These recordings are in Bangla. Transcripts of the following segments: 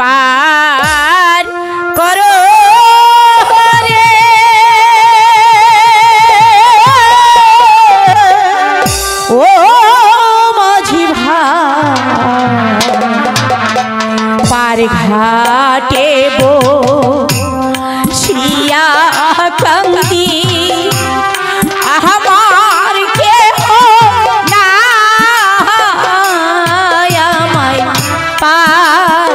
পার করো রে ও মাঝি ভাই পার ঘাটে বসিয়া কান্দি আমার কেহ নাই আমায় পার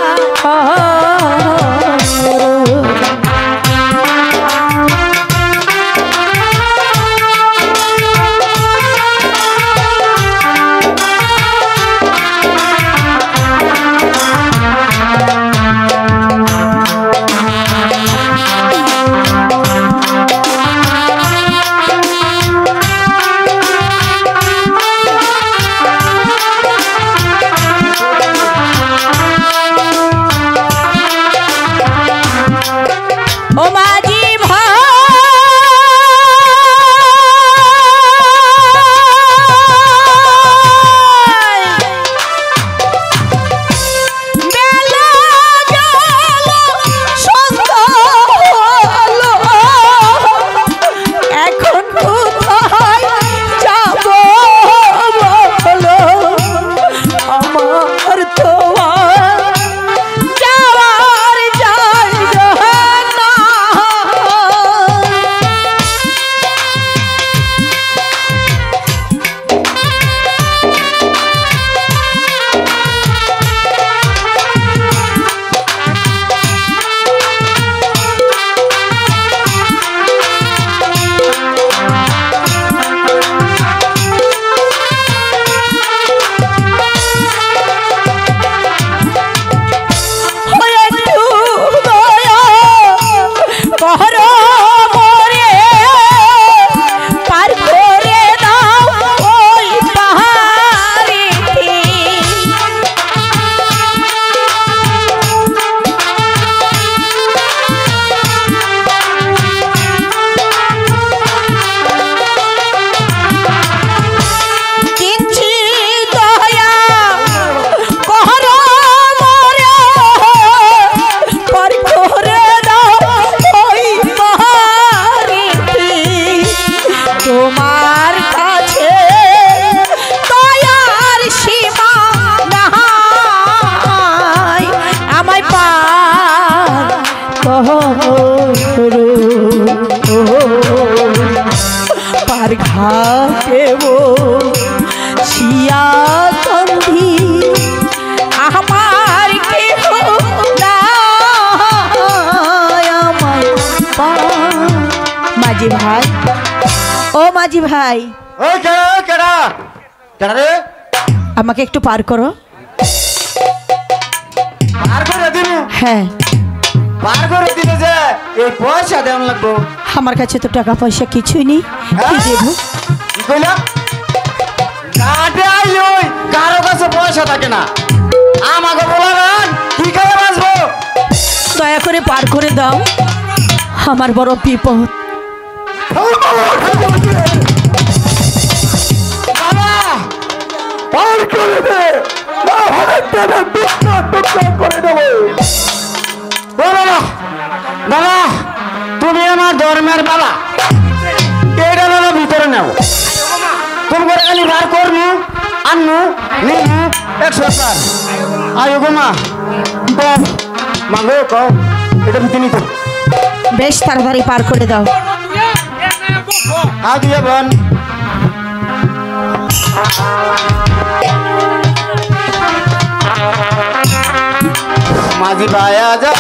পার ঘাটে বসিয়া কান্দি আমার কেহ নাই আমায় পার। মাঝি ভাই ও মাঝি ভাই আমাকে একটু পার করো। হ্যাঁ পার করে দিলে যে এই পয়সা দেন লাগবো। আমার কাছে তো টাকা পয়সা কিছুই নেই, কি দেবো? কি কইলাম? ঘাটে আইলে ওই কারো কাছে পয়সা থাকে না, আমাকে বলাবেন কি করে বাঁচবো? দয়া করে পার করে দাও, আমার বড় বিপদ। বাবা পার করে দে, না হলে তেরে টুকরা টুকরা করে দেবো। বাবা বাবা তুমি আমার ধর্মের বাবা, এটা বাবা ভিতরে নেও। তুমি করে খালি বার করনু আনু নিনু 100 আয়ো গো মা বাপ মাগো কও এটা ভিতরে নিতে। বেশ তাড়াতাড়ি পার করে দাও। দিয়ে বোন মাঝি ভাইয়া যা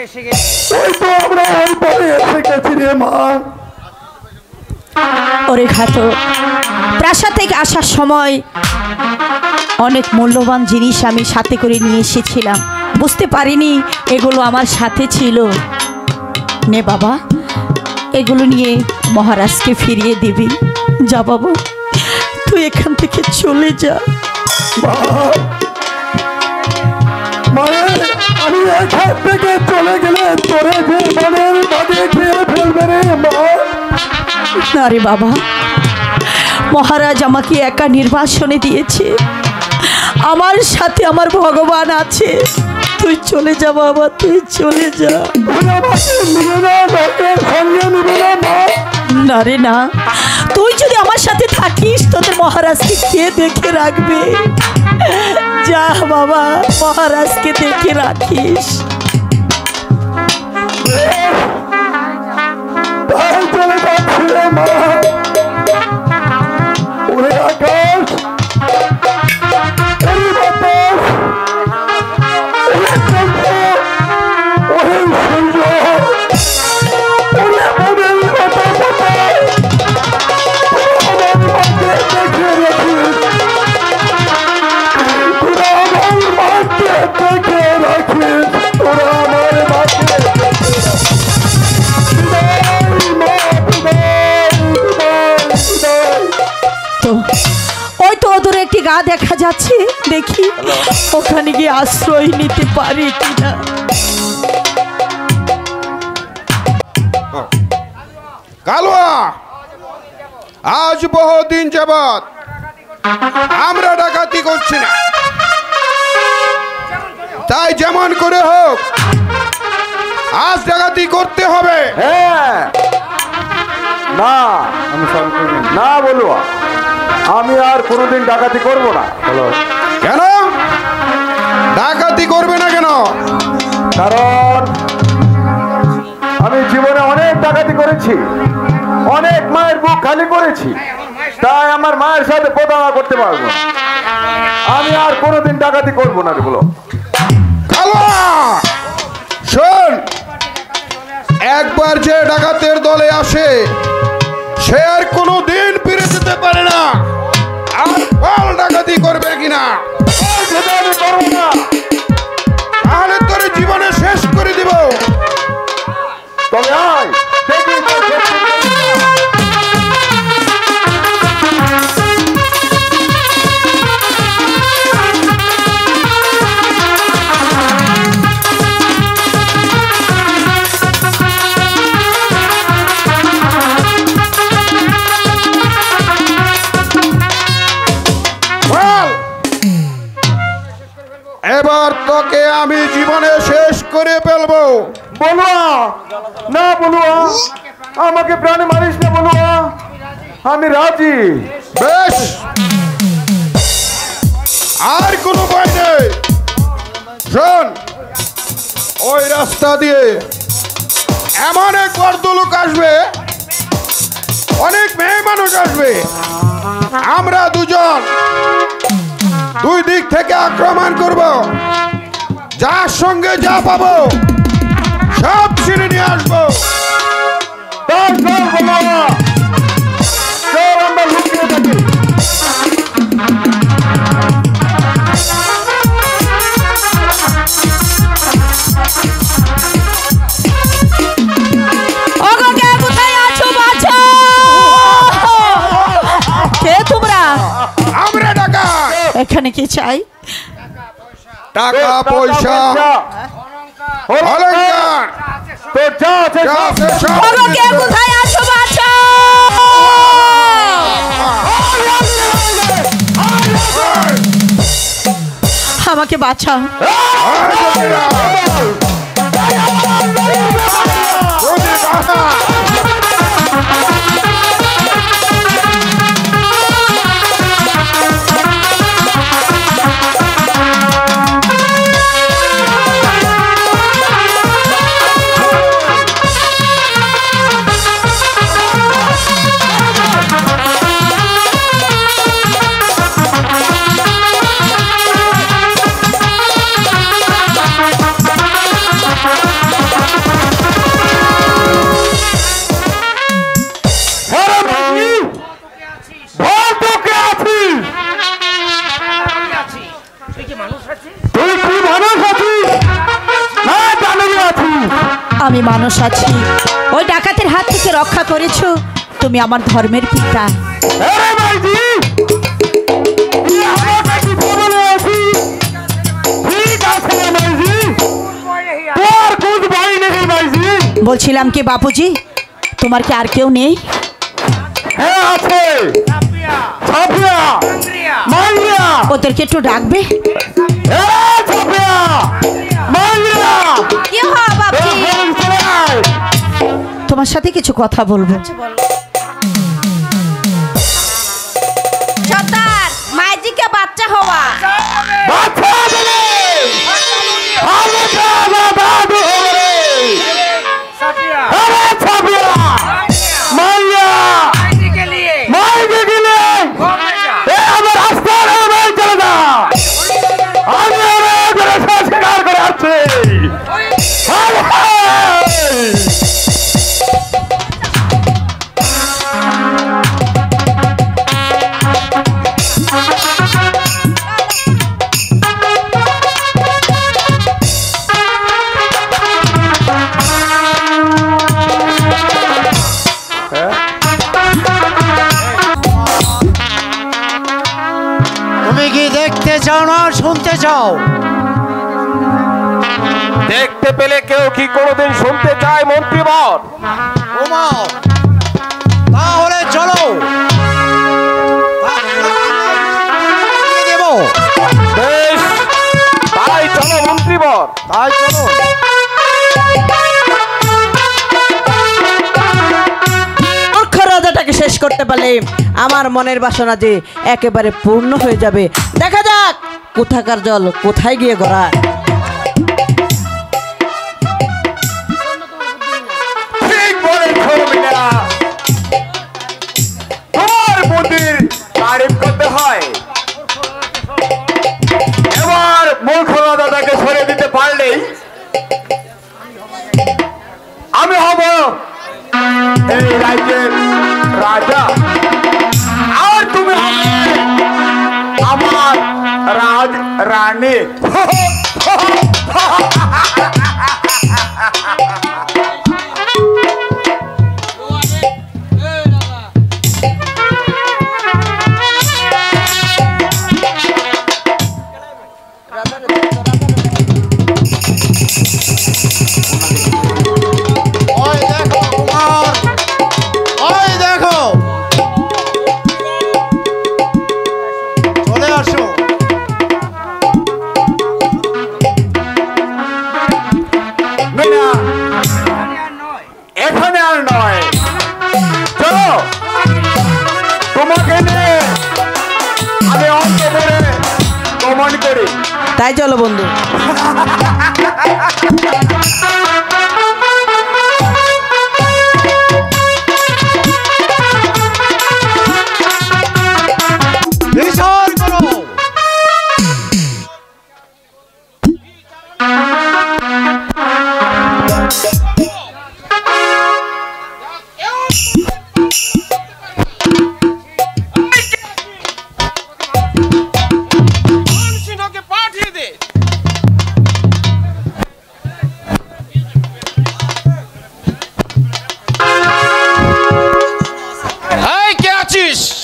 ওই তো আমরা ওই পরে এসে গেছি রে মা। ওরে ঘাতক, প্রাসাদ থেকে আসার সময় অনেক মূল্যবান জিনিস আমি সাথে করে নিয়ে এসেছিলাম, বুঝতে পারিনি এগুলো আমার সাথে ছিল। নে বাবা, এগুলো নিয়ে মহারাজকে ফিরিয়ে দিবি। যা বাবা, তুই এখান থেকে চলে যা। মানে আমি এখান থেকে চলে গেলে তোরে যে মনের বাদে খেয়ে ফেলবে রে মা। না রে বাবা, মহারাজ আমাকে একা নির্বাসনে দিয়েছে, আমার সাথে আমার ভগবান আছে। তুই চলে যা বাবা, তুই চলে যা। না রে না, তুই যদি আমার সাথে থাকিস তোদের মহারাজকে কে দেখে রাখবে? যা বাবা, মহারাজকে দেখে রাখিস। একটি গা দেখা যাচ্ছে, দেখি ওখানে গিয়ে আশ্রয় নিতে পারি কিনা। কালুয়া, আজ বহুদিন যাবৎ আমরা ডাকাতি করছি না, তাই যেমন করে হোক আজ ডাকাতি করতে হবে। হ্যাঁ, না না বলুয়া, আমি আর কোনোদিন ডাকাতি করব না। কেন ডাকাতি করবে না কেন? কারণ আমি জীবনে অনেক ডাকাতি করেছি, অনেক মায়ের বুক খালি করেছি, তাই আমার মায়ের সাথে প্রতারণা করতে পারবো না। আমি আর কোনোদিন ডাকাতি করব না। বলো শোন, একবার যে ডাকাতের দলে আসে সে আর কোনো দিন ফিরে যেতে পারে না। আর বল ডাকাতি করবে কিনা? তাহলে তোর জীবনে শেষ করে দিব। তবে আয় দেখি এবার তোকে আমি জীবনে শেষ করে ফেলবো। বলুয়া না, বলুয়া আমাকে প্রাণে মারিস না বলুয়া, আমি রাজি। বেশ, আর কোনো ভয় নেই। শোন, ওই রাস্তা দিয়ে এমন এক বড়লোক আসবে, অনেক মেয়ে মানুষ আসবে, আমরা দুজন দুই দিক থেকে আক্রমণ করব, যার সঙ্গে যা পাবো সব ছিনে নিয়ে আসবো। আমরা লুকিয়ে থাকি। আমরা ডাকাত। এখানে কি চাই? টাকা পয়সা অলংকার, তো যা আছে কোথায় আছো বাঁচো? আমাকে বাঁচাও। আমি মানুষ আছি। ওই ডাকাতের হাত থেকে রক্ষা করেছো তুমি আমার ধর্মের পিতা। বলছিলাম কি বাপুজি, তোমার কি আর কেউ নেই? ওদেরকে একটু ডাকবে। তোমার সাথে কিছু কথা বলবো। মাইজিকে বাচ্চা হওয়া শুনতে চাও? দেখতে পেলে কেউ কি কোনোদিন শুনতে চায় মন্ত্রীবর? তাহলে চলো দেব। বেশ, তাই চলো মন্ত্রীবর, তাই চলো। রাজাটাকে শেষ করতে পারলে আমার মনের বাসনা যে একেবারে পূর্ণ হয়ে যাবে। দেখা যাক কোথাকার জল কোথায় গিয়ে গড়ায়। ঠিক বলেছো মিনা, তোমার বুদ্ধির তারিফ করতে হয়। এবার মূর্খ রাজাটাকে সরিয়ে দিতে পারলেই আমি হব এই রাজ্যের রাজা, আর তুমি হবে আমার রাজ রানী। এখানে আর নয়, চলো তোমাকে নিয়ে আমি অন্তপুরে গমন করি। তাই চলো বন্ধু।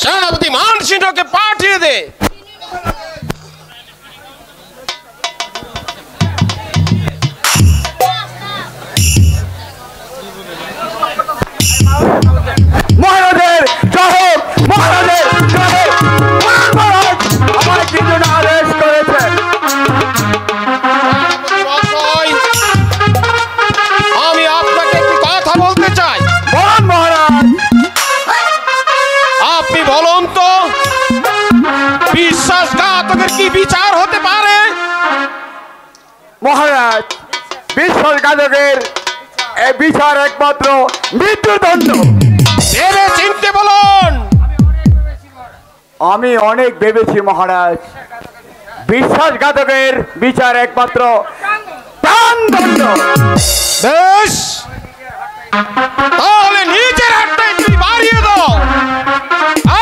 সেনাপতি মানসিংহকে পাঠিয়ে দে। মহারাজের জয়, মহারাজের জয়, মহারাজ আমার কি জন্য আদেশ করেছেন? আমি আপনাকে একটি কথা বলতে চাই। বলুন মহারাজ। আপনি বলুন তো, বিশ্বাসঘাতকের কি বিচার হতে পারে? মহারাজ, বিশ্বাসঘাতকের এই বিচার একমাত্র মৃত্যুদণ্ড। ভেবে চিনতে বলুন। আমি অনেক ভেবেছি মহারাজ, বিশ্বাসঘাতকের বিচার একমাত্র প্রাণদণ্ড। বেশ, তাহলে নিজের হাতটাই তুই বাড়িয়ে দাও।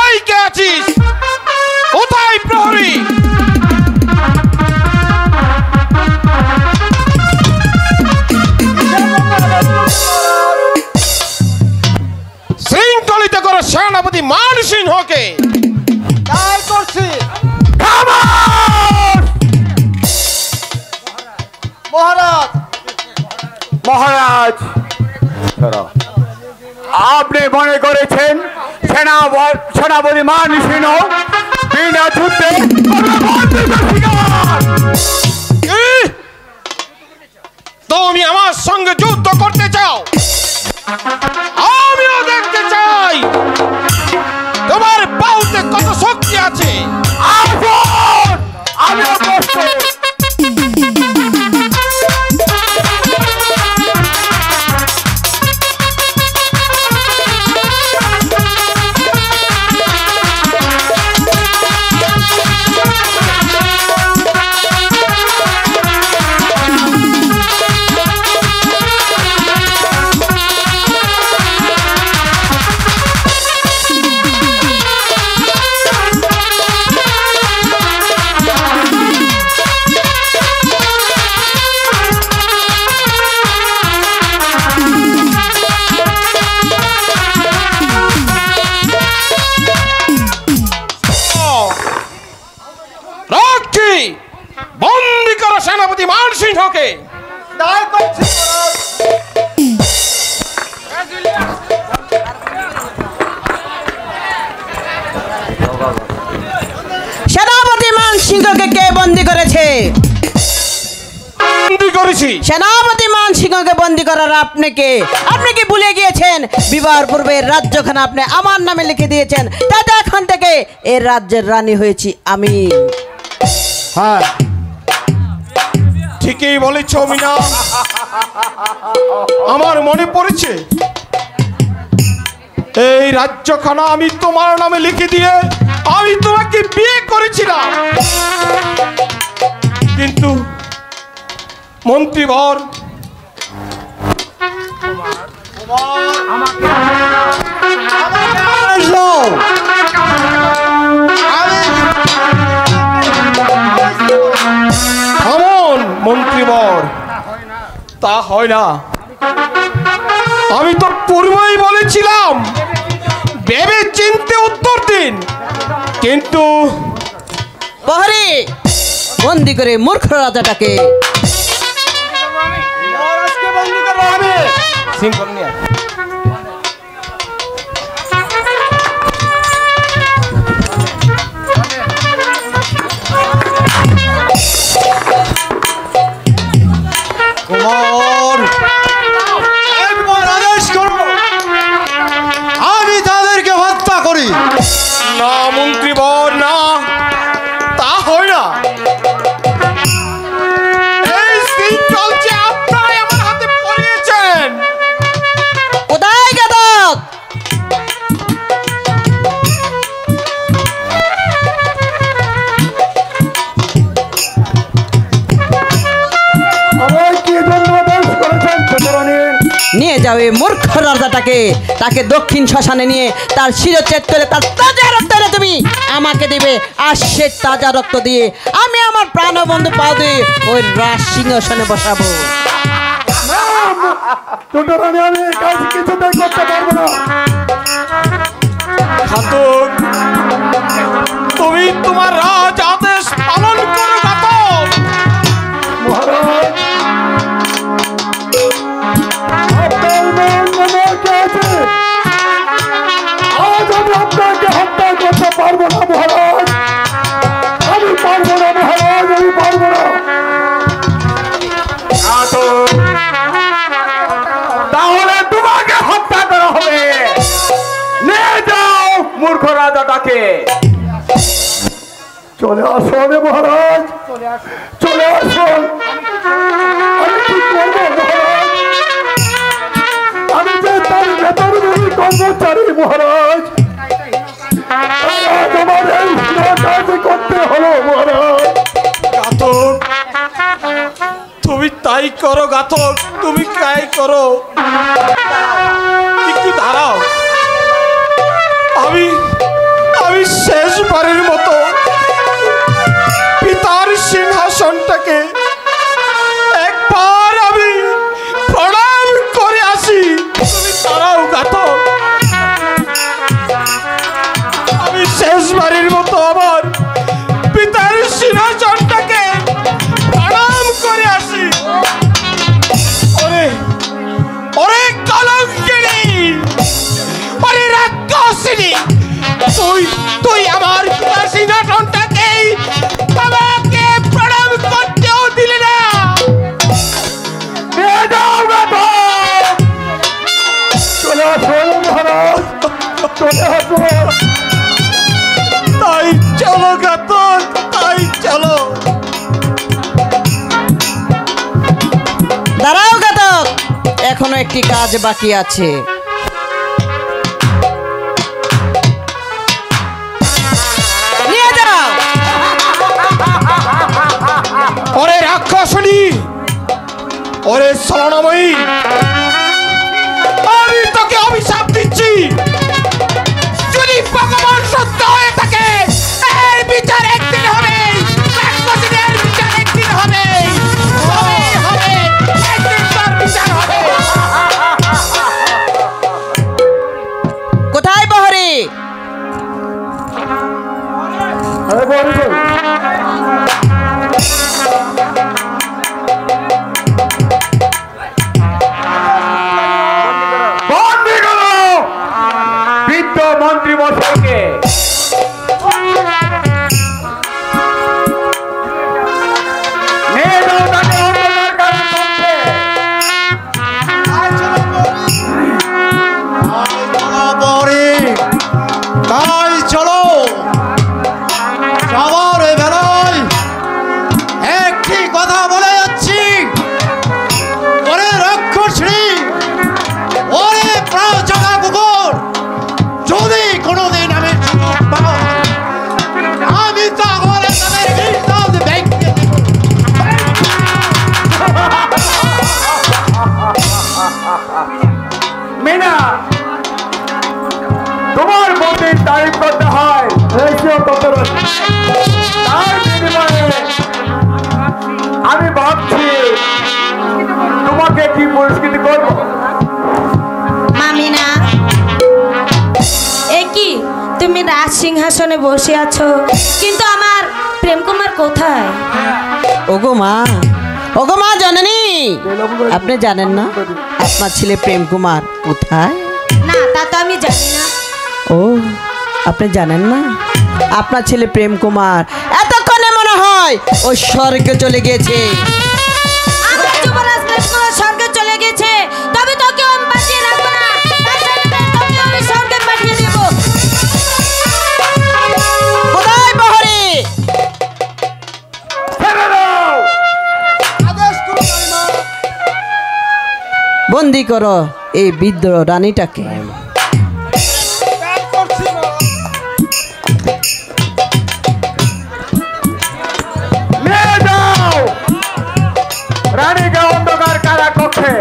আই কে আছিস? কোথায় প্রহরী? সেনাপতি মানসিংহকে। তাই করছি মহারাজ। মহারাজ, আপনি মনে করেছেন সেনাপতি মানসিংহ বিনা যুদ্ধে তুমি আমার সঙ্গে যুদ্ধ করতে চাও? আমিও দেখতে চাই তোমার বাহুতে কত শক্তি আছে। আমিও প্রস্তুত। বন্দি করো সেনাপতি মানসিংহকে। তাই করছি সেনাপতি মানসিংহকে কে বন্দি করেছে? বন্দি করেছি। সেনাপতি মানসিংহকে বন্দি করার আপনি কে? আপনি কি ভুলে গিয়েছেন বিবাহের পূর্বে রাজ্যখানা আপনি আমার নামে লিখে দিয়েছেন, তাতে এখন থেকে এই রাজ্যের রানী হয়েছি আমি। হ্যাঁ, ঠিকই বলেছ মিনা, আমার মনে পড়েছে এই রাজ্যখানা আমি তোমার নামে লিখে দিয়ে আমি তোমাকে বিয়ে করেছিলাম। কিন্তু মন্ত্রীবর মন্ত্রীবর, তা হয় না। আমি তো পূর্বেই বলেছিলাম ভেবে চিনতে উত্তর দিন, কিন্তু প্রহরী বন্দি করে মূর্খ রাজাটাকে। মহারাজকে বন্দি করবো আমি। কুমার, একবার আদেশ করবো আমি তাদেরকে হত্যা করি। না মন্ত্রীবর, না, তা হয় না। এই শৃঙ্খল যে আপনারা আমার হাতে পড়িয়েছেন। কোথায় গেদক? আমায় কি জন্য আদেশ করেছেন ছোটরানী? নিয়ে যাও এই মূর্খ রাজাটাকে, তাকে দক্ষিণ শ্মশানে নিয়ে তার শিরচ্ছেদ করে তার তাজা রক্তটা তুমি আমাকে দিবে, আর সে তাজা রক্ত দিয়ে আমি আমার প্রাণবন্ধু পা দিয়ে ওই রাজ সিংহাসনে বসাবো। ছোটরানী, আমি এই কাজ কিছুতেই করতে পারবো না। ঘাতক, তুমি তোমার রাজ আদেশ পালন করো ঘাতক। মহারাজ, আপনার মন মনে কে আছে? আজ আমি আপনাকে হত্যা করতে পারবো না মহারাজ। আমি পারবো না মহারাজ, আমি পারবো না। তাহলে তোমাকে হত্যা করা হবে। নিয়ে যাও মূর্খ রাজাটাকে। চলে আসুন মহারাজ, চলে আসুন। আমি কি করবো মহারাজ? আমি যে তার বেতনভোগী কর্মচারী মহারাজ। আজ আমার এই কাজ করতে হলো মহারাজ। ঘাতক, তুমি তাই করো ঘাতক, তুমি তাই করো। একটু দাঁড়াও, আমি শেষবারের মতো পিতার সিংহাসনটাকে একবার আমি প্রণাম করে আসি। তুমি দাঁড়াও ঘাতক। তুই আমার সিংহাসনটাকে আমাকে প্রণাম করতেও দিলি না। নিয়ে যাও গাধা। চলে আসো মহারাজ, চলে আসো। তাই চলো ঘাতক, তাই চলো। দাঁড়াও ঘাতক, এখনো একটি কাজ বাকি আছে। নিয়ে যাও। ওরে রাক্ষসনী, ওরে সরণময়ী, আমি তোকে অভিশাপ দিচ্ছি, যদি ভগবান সত্য হয়ে থাকে এর বিচার একদিন হবে, রাক্ষসীদের বিচার একদিন হবে, হবে একদিন তার বিচার হবে। কোথায় প্রহরী? আরে বড় বড়। বন্দী করো বৃদ্ধ মন্ত্রী মশাইকে। নিয়ে যাও তাকে অন্ধকার কারাগারে। তাই চলো। যাওয়ার ওই বেলায় একটি কথা বলে যাচ্ছি, ওরে রাক্ষসী, ওরে প্রাণজগা কুকুর, যদি কোনোদিন আমি সুযোগ পাই, আমি তাহলে তাদের বিরুদ্ধ ভেঙে দেব। মিনা, তোমার বন্দির তারিফ করতে হয়, রেশিও কত রয়েছে? তার বিনিময়ে আমি ভাবছি তোমাকে কি পুরস্কৃত করবো। মামিনা, এ কি তুমি রাজ সিংহাসনে বসে আছো, কিন্তু আমার প্রেম কুমার কোথায়? ওগো মা, ওগো মা জননী, আপনি জানেন না আপনার ছেলে প্রেম কুমার কোথায়? না, তা তো আমি জানি না। ও, আপনি জানেন না আপনার ছেলে প্রেম কুমার এতক্ষণে মনে হয় ও স্বর্গে চলে গেছে। আমার যুবরাজ প্রেম কুমার স্বর্গে চলে গেছে, তবে তোকে আমি বাঁচিয়ে রাখবো না, তার সাথে তোকে আমি স্বর্গে পাঠিয়ে দেব। কোথায় প্রহরী? ছেড়ে দাও। আদেশ করো রানীমা। বন্দি করো এই বৃদ্ধ রানীটাকে। ত্যাগ করছি মা। নিয়ে যাও রানীকে অন্ধকার কারা কক্ষে।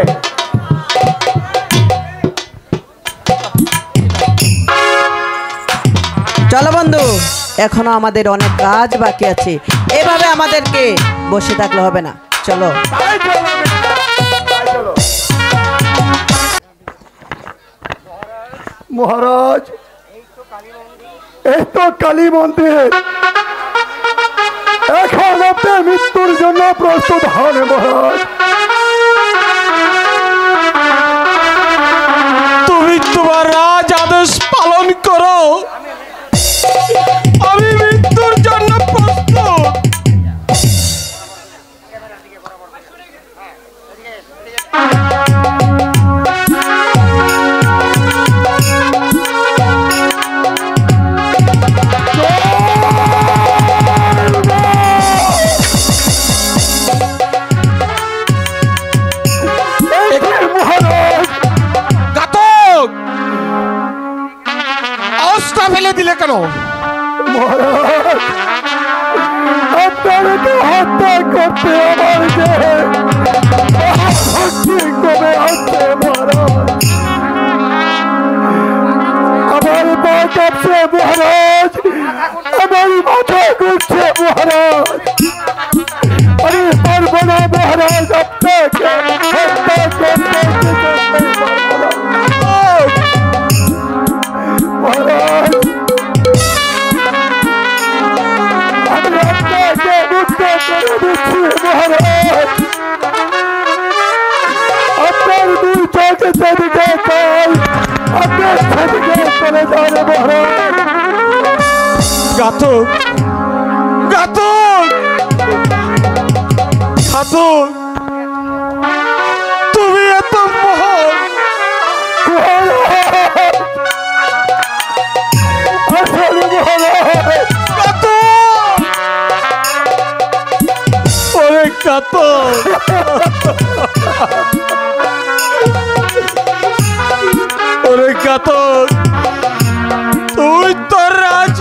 চলো বন্ধু, এখনো আমাদের অনেক কাজ বাকি আছে, এভাবে আমাদেরকে বসে থাকলে হবে না, চলো। তাই চলো মিনা, তাই চলো। মহারাজ, এই তো কালী মন্দির, এখন আপনি মৃত্যুর জন্য প্রস্তুত হন মহারাজ। তুমি তোমার রাজ আদেশ পালন করো, আমি মৃত্যুর জন্য প্রস্তুত। মহারাজ, ঘাতক, অস্ত্র ফেলে দিলে কেন? মহারাজ, আপনাকে হত্যা করতে আমার যে শক্তি কমে আসছে মহারাজ। আমার পা কাঁপছে মহারাজ, আমার মাথা ঘুরছে মহারাজ। আমি পারবো না মহারাজ, আপনাকে হত্যা করতে পারবো না মহারাজ। আমি আপনাকে মুক্ত করে দিচ্ছি মহারাজ। আপনার দুই চোখে সেদিকে পাই, আপনার সেদিকে চলে যান মহারাজ। ঘাতক ঘাতক ঘাতক, তুমি এত মহান অনেক ঘাতক। অনেক ঘাতক, তুই তোর রাজ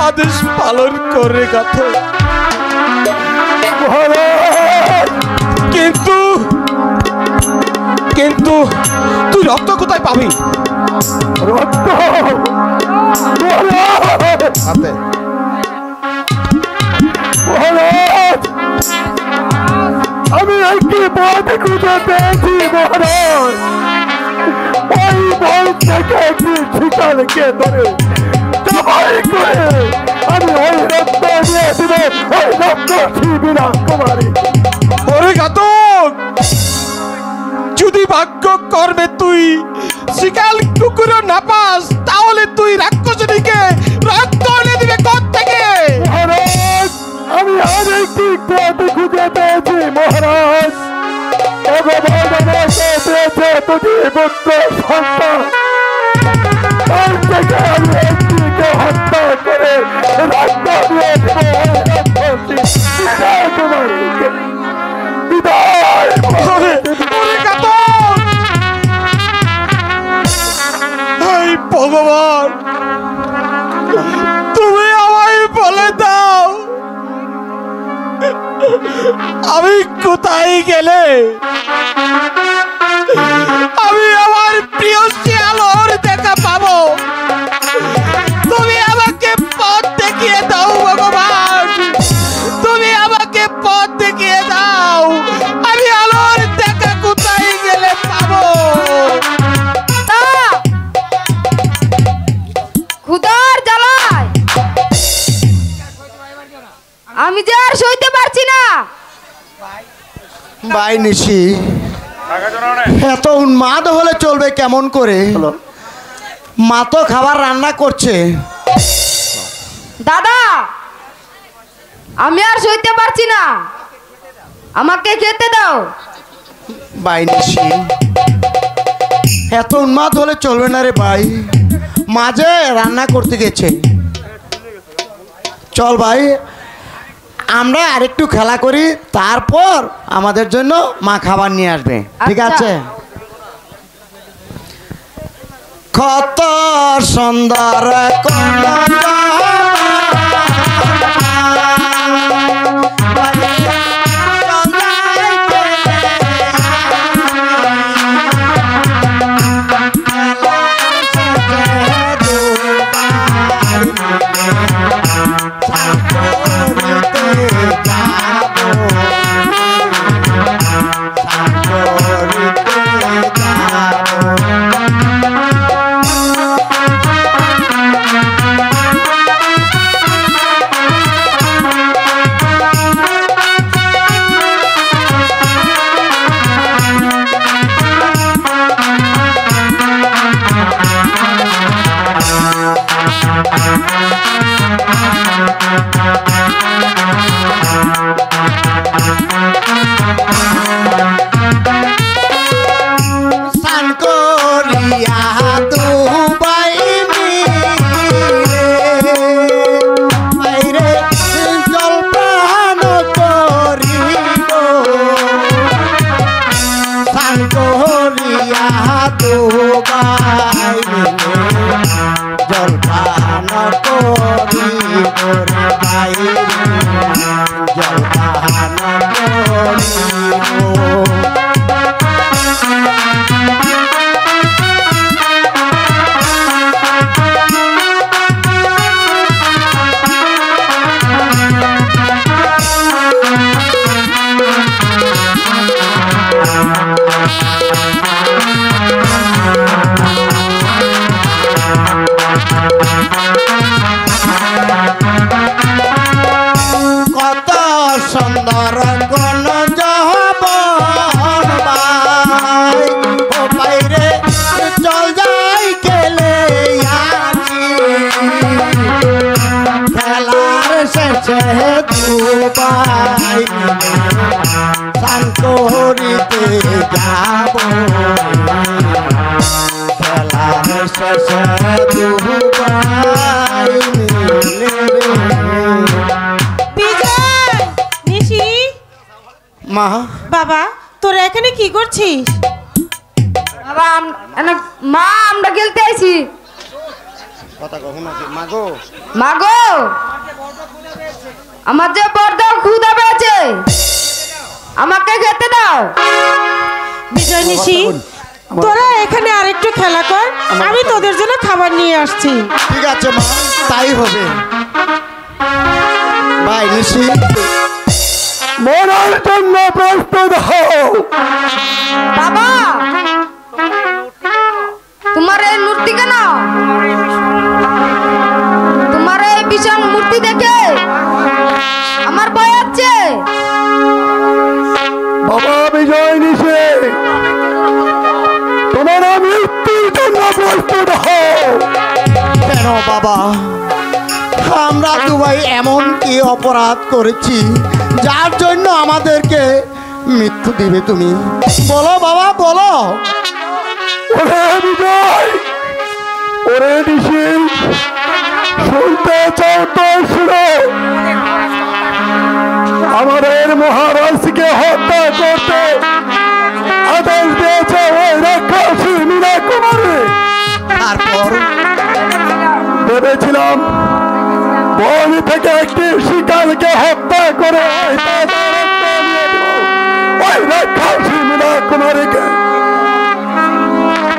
আদেশ পালন করে ঘাতক, কিন্তু কিন্তু তুই রক্ত কোথায় পাবি? রক্ত হাতে আমি একটি পথ খুঁজে পেয়েছি মহারাজ। ওই বল থেকে একটি শিকারকে ধরে জবাই করে আমি ওই রক্ত দিয়ে দিব ওই রক্ত শিবিরা কুমারী। ওরে ঘাতক, যদি ভাগ্য কর্মে তুই শিকাল কুকুর না পাস, তাহলে তুই রাক্ষসীকে রক্ত এনে দিবে কোত্থেকে? মহারাজ, আমি আর একটি পথ খুঁজে পেয়েছি মহারাজ। ভগবান আমাকে পেয়েছে তুই পুত্র সন্তান, তার থেকে আমি একটিকে হত্যা করে রক্ত দিয়ে দেব রাক্ষসী বিদায় কুমারীকে। বিদায়। ভগবান, তুমি আমায় বলে দাও আমি কোথায় গেলে আমি আমার প্রিয় শিয়ালোর দেখা পাবো? তুমি আমাকে পথ দেখিয়ে দাও ভগবান, তুমি আমাকে পথ দেখিয়ে দাও। আমি আলোর দেখা কোথায় গেলে পাবো? খুদার জ্বালায় আমি যে আর সইতে পারছি না। ভাই নিশি, এত উন্মাদ হলে চলবে কেমন করে? মা তো খাবার রান্না করছে। দাদা, আমি আর সইতে পারছি না, আমাকে খেতে দাও। ভাই নিশি, এত উন্মাদ হলে চলবে না রে ভাই, মাঝে রান্না করতে গেছে। চল ভাই, আমরা আরেকটু খেলা করি, তারপর আমাদের জন্য মা খাবার নিয়ে আসবে, ঠিক আছে? কত সুন্দর কত সুন্দর কোন জহব ভালোবাসা দুবাই মিলে বিজয়, নিশি, মা বাবা তোরা এখানে কি করছিস? বাবা মা আমরা খেলতে আইছি। কথা কখন আছে মা গো? মা গো, আমার যে বড় ক্ষুধা পেয়েছে, আমাকে খেতে দাও। বিজয়, নিশি, তোরা এখানে আরেকটু খেলা কর, আমি তোদের জন্য খাবার নিয়ে আসছি। ঠিক আছে মা, তাই হবে। ভাই নিশি, মরার জন্য প্রস্তুত হও। বাবা, তোমার এই মূর্তি কেন? তোমার এই বিশাল মূর্তি দেখে আমার ভয় হচ্ছে। বাবা বিজয় নিশে, তোমার মৃত্যুর জন্য প্রস্তুত হও। কেন বাবা, আমরা দুবাই এমন কি অপরাধ করেছি যার জন্য আমাদেরকে মৃত্যু দিবে তুমি? বলো বাবা, বলো। ওরে বিজয়, ওরে নিশি, শুনতে চাও তো শুনো। আমাদের মহারাজকে হত্যা করতে আদেশ দিয়েছে ওই রাক্ষসী মীরা কুমারী। তারপর ভেবেছিলাম বন থেকে একটি শিকারকে হত্যা করে ওই রাক্ষসী মীরা কুমারীকে,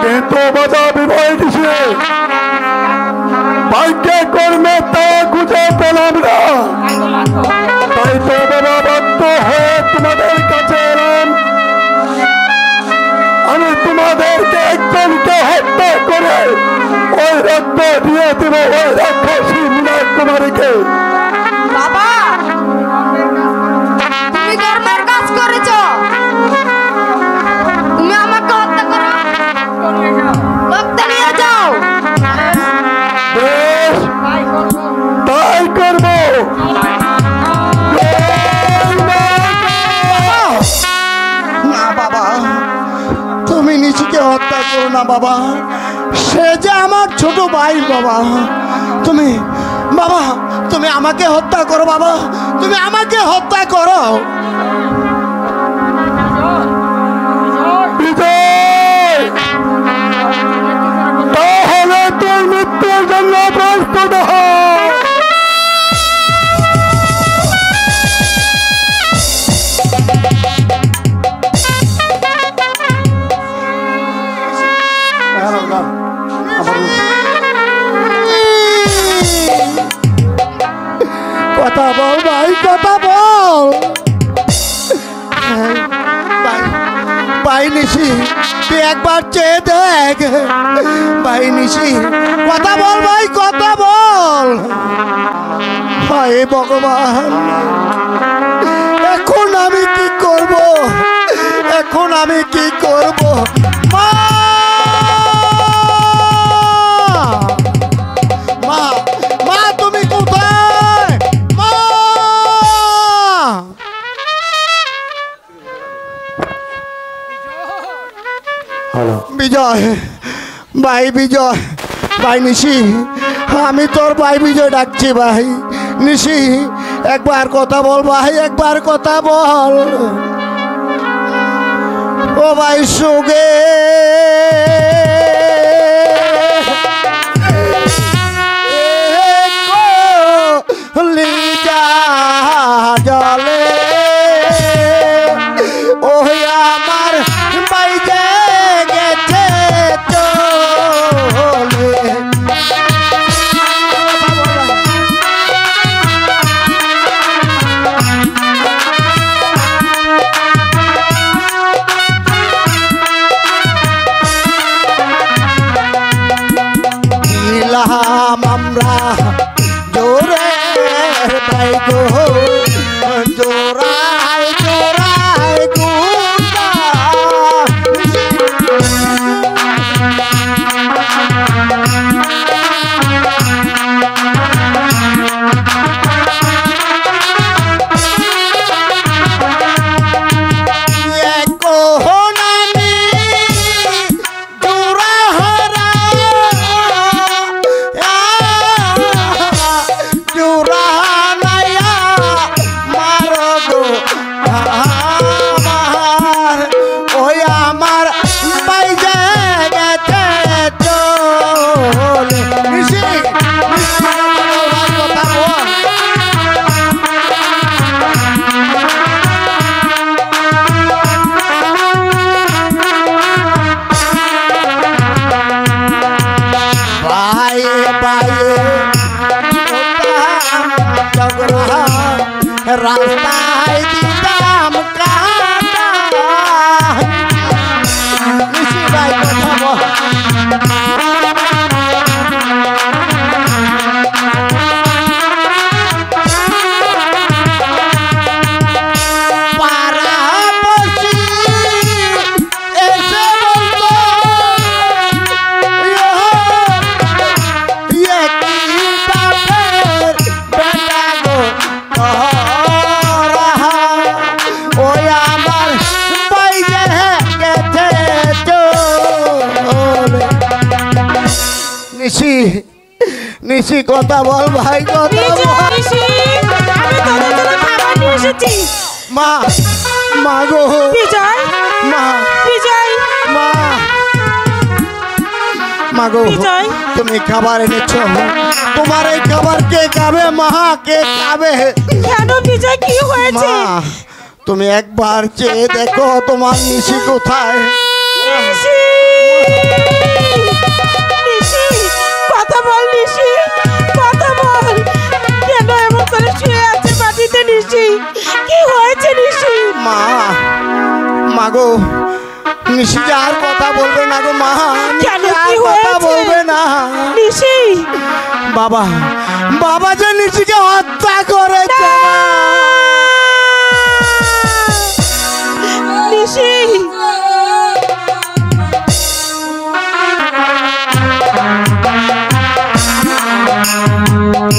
কিন্তু বাধা বিভয় দিছে। ভাগ্যে কর্মে তা খুঁজে পেলাম না, তাই তো বাবা বাধ্য হয়ে তোমাদের কাছে এলাম। আমি তোমাদেরকে একজনকে হত্যা করে ওই রক্ত দিয়ে দেব ওই রাক্ষসী মীরা কুমারীকে। বাবা, তুমি ধর্মের কাজ করেছ, তুমি আমাকে হত্যা করো, রক্ত নিয়ে যাও। বেশ, তাই করবো। না বাবা, তুমি নিশিকে হত্যা করো না বাবা, সে যে আমার ছোট ভাই বাবা। তুমি বাবা, তুমি আমাকে হত্যা করো বাবা, তুমি আমাকে হত্যা করো। বিজয়, তাহলে তোর মৃত্যুর জন্য প্রস্তুত হও। কথা বল ভাই, কথা বল। ভাই নিশি, তুই একবার চেয়ে দেখ। ভাই নিশি, কথা বল ভাই, কথা বল। হায় ভগবান, এখন আমি কি করব? এখন আমি কি করব? মা, মা, মা তুমি কোথায়? মা! বিজয়, ভাই বিজয়, ভাই নিশি, আমি তোর ভাই বিজয় ডাকছি। ভাই নিশি, একবার কথা বল ভাই, একবার কথা বল। ও ভাই সুগে, জলে ওই আমার বাইরে গেছে চলে। দিলাম আমরা জোরে ভাই গো, জোড়ায় জোড়ায় গুন্ডা। এখন আমি জোড়া হারা রাস্তায় দিতাম কাটা নিশি ভাই কথা বল পাড়াপড়শি এসে বলতো ইয়ে কি বাপের বেটা গো তোরা ওই আমার বাইরে গেছে চলে নিশি নিশি কথা বল ভাই কথা বল নিশি, আমি তোদের জন্য খাবার নিয়ে এসেছি। মা মা গো বিজয়, মা বিজয়, মা মা গো বিজয়। তুমি খাবার এনেছো তোমার এই খাবার কে খাবে মা কে খাবে কেন বিজয়, কি হয়েছে? মা তুমি একবার চেয়ে দেখো তোমার নিশি কোথায় নিশি, নিশি, কথা বল নিশি, কথা বল। কেন এমন করে শুয়ে আছে মাটিতে নিশি? কি হয়েছে নিশি? মা মা গো নিশি যে আর কথা বলবে না গো মা কেন, নিশি আর কি কথা হয়েছে? বলবে না নিশি, বাবা বাবা যে নিশিকে হত্যা করেছে নিশি,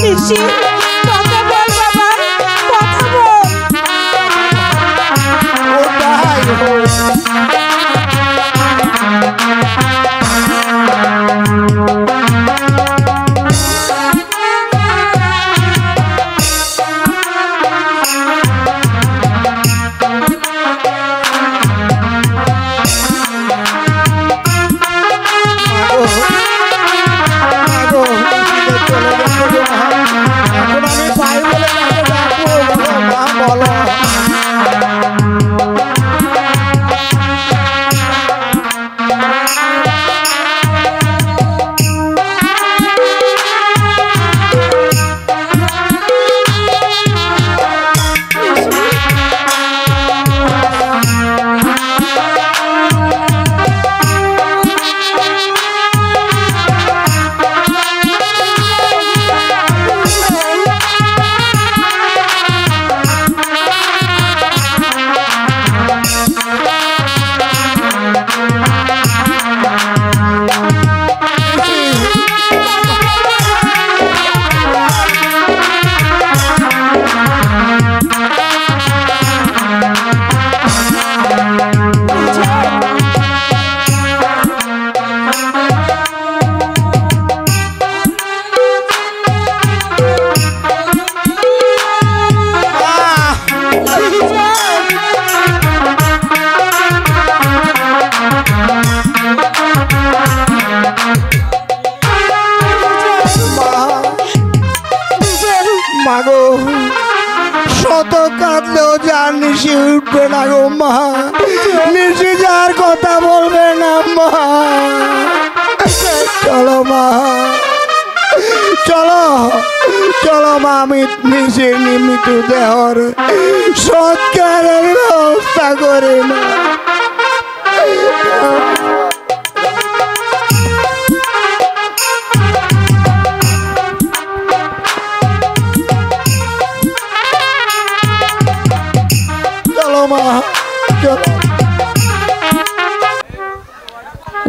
নিশি, কথা বল বাবা, কথা বল। ওটাই মাগো শত কাঁদলেও যার নিশি উঠবে না গো মা নিশি যার কথা বলবে না মা চলো মা চলো চলো মা আমি নিশির নিমিত দেহর সৎকারের ব্যবস্থা করে মা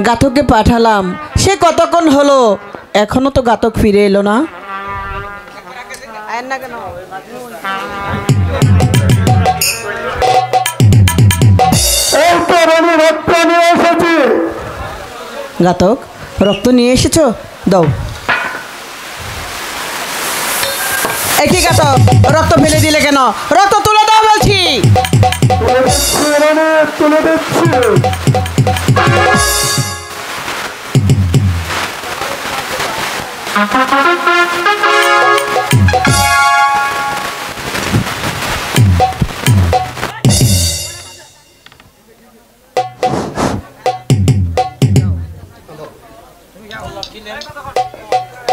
গাতককে পাঠালাম, সে কতক্ষণ হলো এখনো তো গাতক ফিরে এলো না। গাতক রক্ত নিয়ে এসেছো, দাও। একই গাতক রক্ত ফেলে দিলে কেন? রক্ত তুলে দাও বলছি।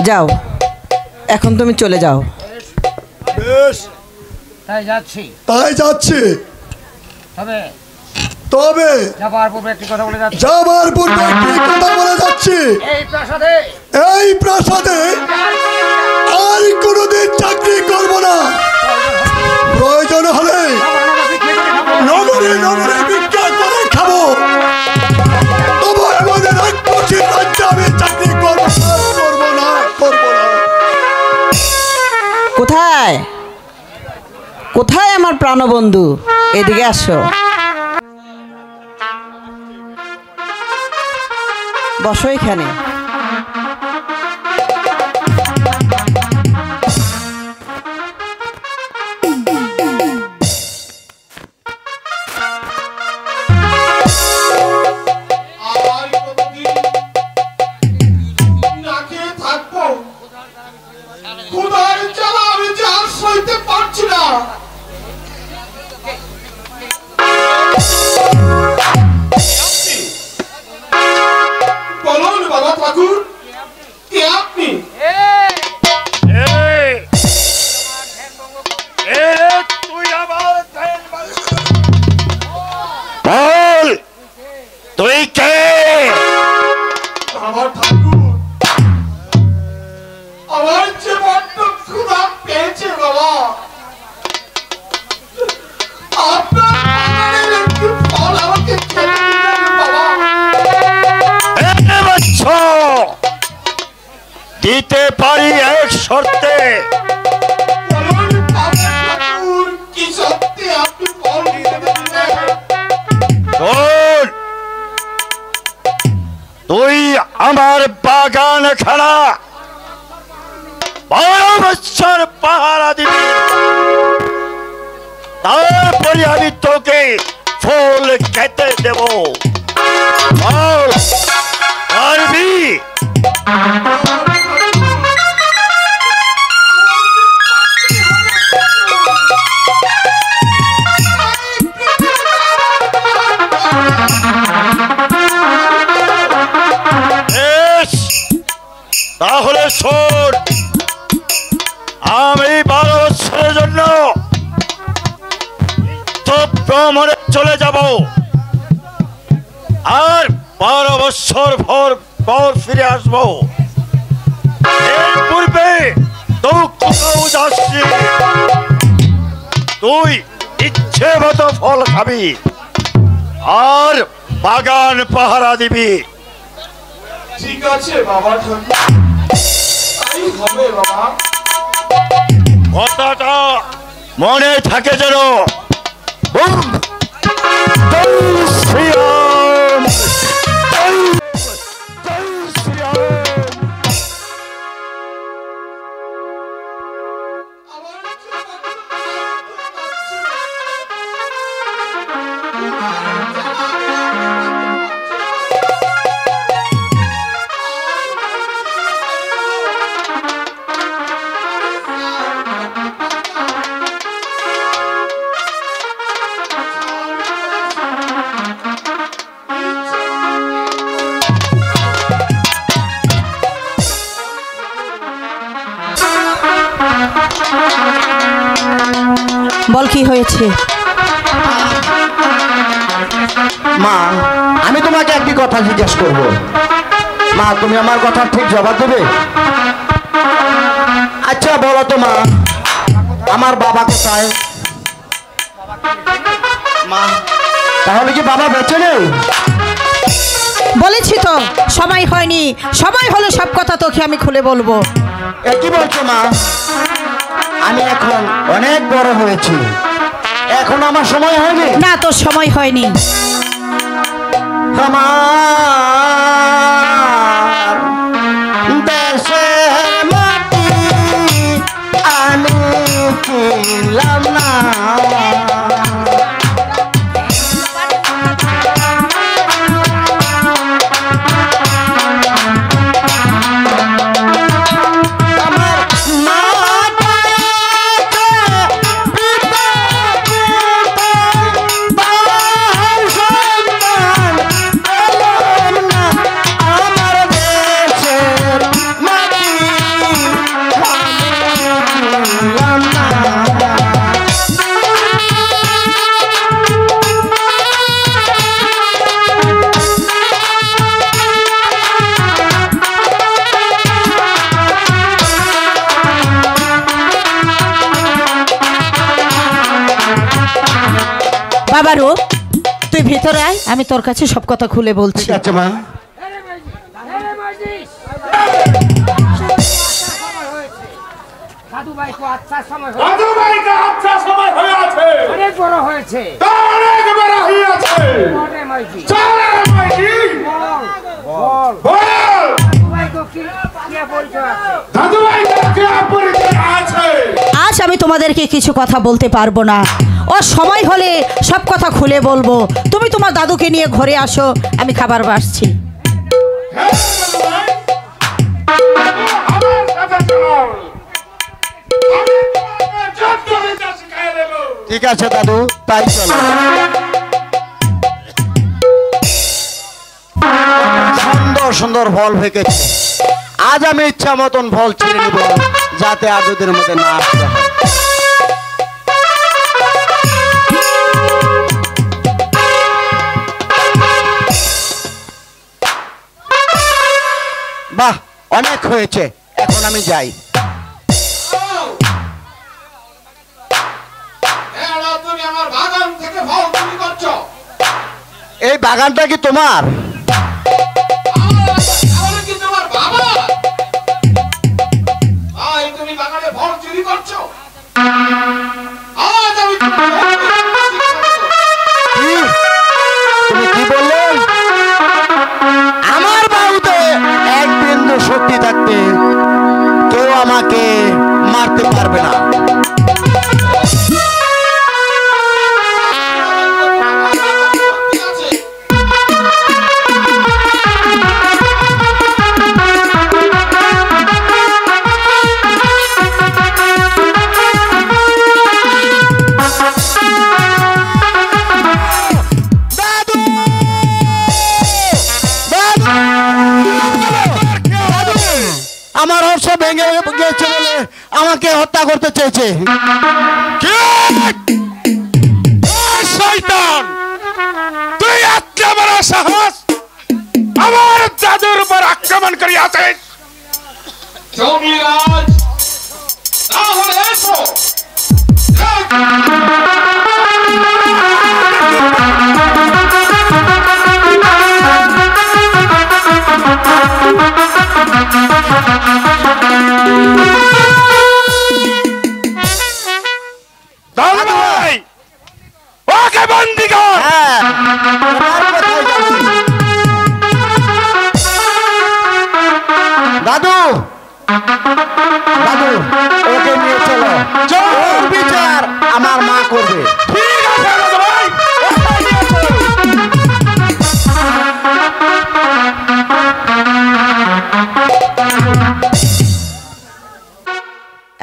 যাও, এখন তুমি চলে যাও। তাই যাচ্ছি। তাই যাচ্ছি। তবে তবে যাবার পূর্বে একটি কথা বলে যাচ্ছি। যাবার পূর্বে একটি কথা বলে যাচ্ছি। এই প্রাসাদে আর কোনোদিন চাকরি করব না। প্রয়োজন হলে নগরে নগরে ভিক্ষা করে খাবো। তোমার মনে রাক্ষসীর রাজ্যে আমি চাকরি করব না। কোথায় কোথায় আমার প্রাণবন্ধু? এদিকে আসো, বসো এখানে। দিতে পারি এক শর্তে। তুই আমার বাগান খানা 12 বছর পাহারা দিবি, তারপরে আমি তোকে ফুল খেতে দেব। পারবি? তাহলে শোন, আমি 12 বছরের জন্য ভ্রমণে চলে যাব, আর 12 বছর পর ফিরে আসবো। এর পূর্বে যাচ্ছি, তুই ইচ্ছে মতো ফল খাবি আর বাগান পাহারা দিবি। ঠিক আছে বাবা, তাই হবে বাবা। কথাটা মনে থাকে যেন। শ্রীরাম, বল কি হয়েছে? মা, আমি তোমাকে একটি কথা জিজ্ঞেস করব। মা, তুমি আমার কথা ঠিক জবাব দেবে? আচ্ছা বলো তো মা, আমার বাবা কোথায়? মা, তাহলে কি বাবা বেঁচে নেই? বলেছি তো সময় হয়নি, সময় হলো সব কথা তোকে আমি খুলে বলবো। কি বলছো মা? আমি এখন অনেক বড় হয়েছি, এখন আমার সময় হয়নি। না, তোর সময় হয়নি। আমার দেশের মাটি আমি কিনলাম না, বাবা রূপ, তুই ভিতরে আয়, আমি তোর কাছে সব কথা খুলে বলছি। ঠিক আছে মা। দাদু ভাই তো আচ্ছা সময় দাদু ভাইকে আচ্ছা সময় হয়ে আছে, অনেক বড় হয়েছে, অনেক বড় হয়ে আছে। বড় মাইজি চলে মাইজি, বল বল দাদু ভাই তো কি বলছো আছে? দাদু ভাইকে কে পরিচয় আছে? আজ আমি তোমাদেরকে কিছু কথা বলতে পারবো না, ও সময় হলে সব কথা খুলে বলবো। তুমি তোমার দাদুকে নিয়ে ঘরে আসো, আমি খাবার বাসছি। হ্যাঁ দাদু ভাই, আমার সাথে চলো, আমি তোমাকে যত বিদ্যা শিখাই দেব। ঠিক আছে দাদু, তাই চলো। সুন্দর সুন্দর ফল ফেকেছে, আজ আমি ইচ্ছা মতন ফল ছিঁড়ে নিব, যাতে আর দুদিনের মধ্যে না আসতে হয়। বাহ, অনেক হয়েছে, এখন আমি যাই। এরা তুমি আমার বাগান থেকে ফল চুরি করছো। এই বাগানটা কি তোমার? তাহলে কি তোমার বাবা? আই তুমি বাগানে ফল চুরি করছো? আজ আমি তোমাকে কি? তুমি কি বললে? আমার বাহুতে এক বিন্দু শক্তি থাকতে কেউ আমাকে মারতে পারবে না। আমার হর্ষ ভেঙে গেছে বলে আমাকে হত্যা করতে চেয়েছে। শয়তান, তুই এত বড় সাহস আমার দাদুর উপর আক্রমণ করিয়াছিস? জমিরাজ, তাহলে এসো। দাদু ভাই, ওকে বন্দি কর। হ্যাঁ, তোমার কোথায় যাচ্ছি? দাদু, দাদু, ওকে নিয়ে চলো, ওর বিচার আমার মা করবে। ঠিক আছে দাদু ভাই, ওকে নিয়ে চলো।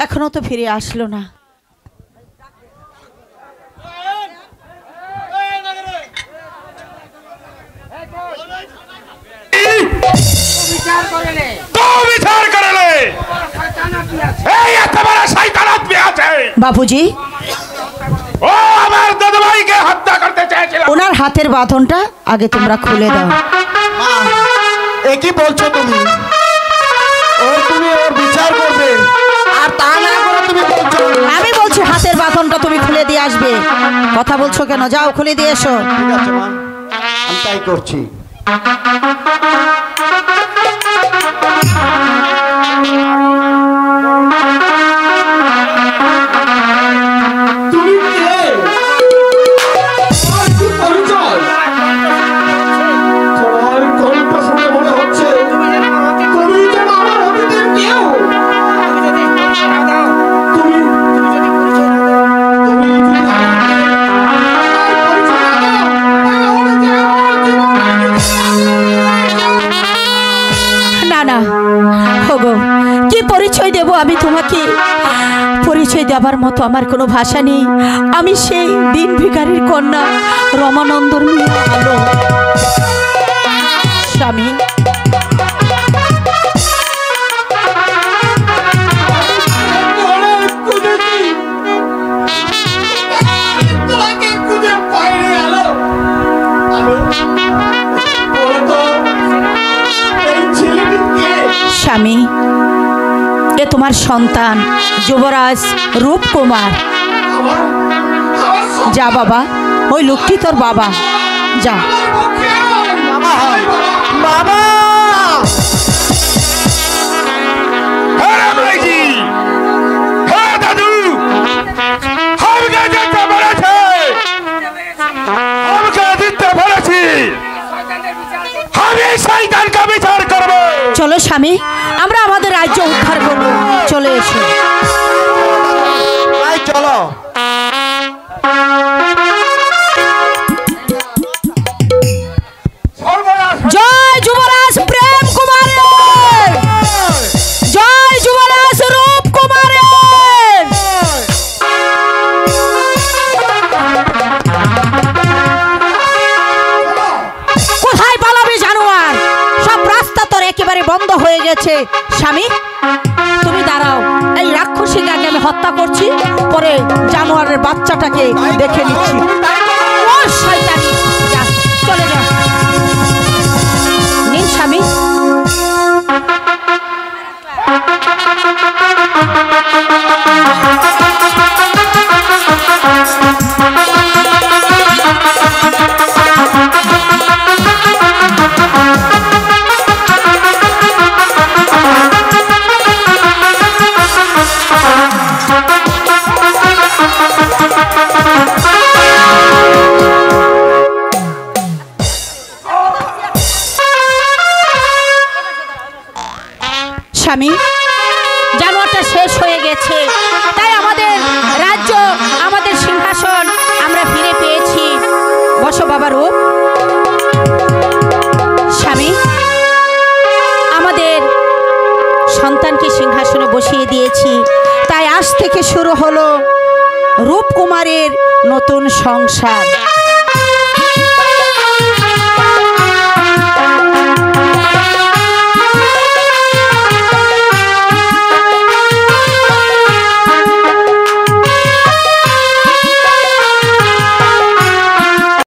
এখনো তো ফিরে আসলো না। বিচার করে নে, তো বিচার করে নে। শয়তানা কি আছে? এই এত বড় শয়তানাত কে আছে? বাবুজি, ও আমার দাদু ভাইকে হত্যা করতে চেয়েছিল। ওনার হাতের বাঁধনটা আগে তোমরা খুলে দাও। মা, এ কি বলছো তুমি? তুমি ওর বিচার করবে, আর তা না করে তুমি বলছো? আমি বলছি হাতের বাঁধনটা তুমি খুলে দিয়ে আসবে। কথা বলছো কেন? যাও খুলে দিয়ে এসো। ঠিক আছে মা, আমি তাই করছি। তুমি কে? তোমার কি পরিচয়? তোমার কণ্ঠ শুনে মনে হচ্ছে তুমি যেন আমার অতীতের কেউ। তুমি না না, হোগো, কি পরিচয় দেব আমি তোমাকে? পরিচয় দেবার মতো আমার কোনো ভাষা নেই। আমি সেই দিন ভিখারির কন্যা রমানন্দর মেয়ে আলো। স্বামী, তোমাকে খুঁজে পাইনি আলো। আলো, বলো তো, এই ছেলেটি কে? স্বামী, এ তোমার সন্তান যুবরাজ রূপকুমার। আমার যা বাবা, ওই লোকটি তোর বাবা। যা। বাবা হ্যাঁ মাইজি, হ্যাঁ দাদু, আমাকে দিতে বলেছে, আমাকে দিতে বলেছি, আমি শয়তানকে বিচার করব। চলো স্বামী, আমরা আমাদের রাজ্য উদ্ধার করবো। চলে এসো। ভাই চলো। জয় যুবরাজ প্রেম কুমারের, জয় যুবরাজ রূপ কুমারের। কোথায় পালাবি জানোয়ার? সব রাস্তা তোর একেবারে বন্ধ হয়ে গেছে। স্বামী তুমি দাঁড়াও, এই রাক্ষসীকে আগে আমি হত্যা করছি, পরে জানোয়ারের বাচ্চাটাকে দেখে নিচ্ছি। ও শয়তানি, যা চলে যা। নিন স্বামী। স্বামী জানোয়ারটা শেষ হয়ে গেছে, তাই আমাদের রাজ্য, আমাদের সিংহাসন আমরা ফিরে পেয়েছি। বসো বাবা রূপ। স্বামী আমাদের সন্তানকে সিংহাসনে বসিয়ে দিয়েছি, তাই আজ থেকে শুরু হলো রূপকুমারের নতুন সংসার।